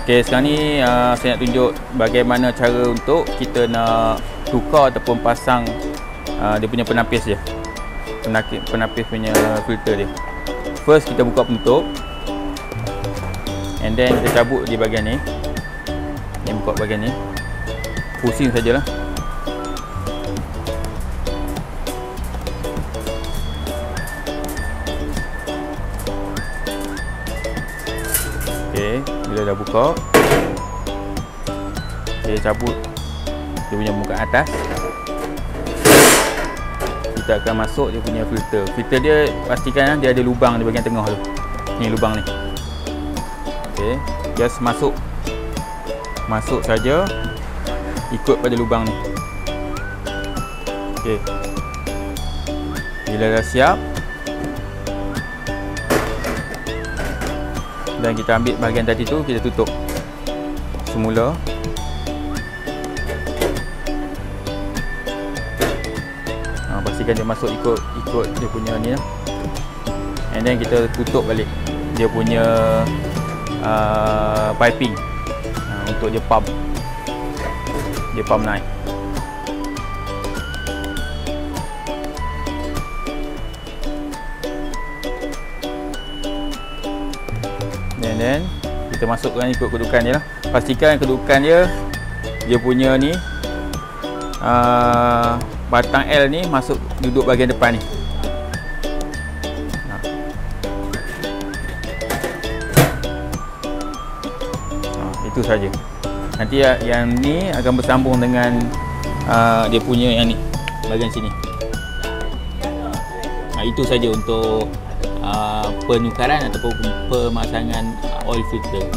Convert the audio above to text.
Okey, sekarang ni saya nak tunjuk bagaimana cara untuk kita nak tukar ataupun pasang dia punya penapis dia. Penapis punya filter dia. First kita buka penutup. And then kita cabut di bahagian ni. Ni buka bahagian ni. Pusing sajalah. Okey, bila dah buka, saya cabut dia punya muka atas. Kita akan masuk dia punya filter. Filter dia pastikan dia ada lubang di bahagian tengah tu. Ni lubang ni. Okey, just masuk saja, ikut pada lubang ni. Okey, bila dah siap, dan kita ambil bahagian tadi tu, kita tutup semula. Pastikan dia masuk ikut dia punya ni lah. And then kita tutup balik dia punya piping untuk dia pump naik. And then kita masukkan ikut kedudukan dia lah. Pastikan kedudukan dia punya ni batang L ni masuk duduk bahagian depan ni. Itu saja. Nanti yang ni akan bersambung dengan dia punya yang ni bahagian sini. Itu saja untuk penukaran ataupun pemasangan oil filter.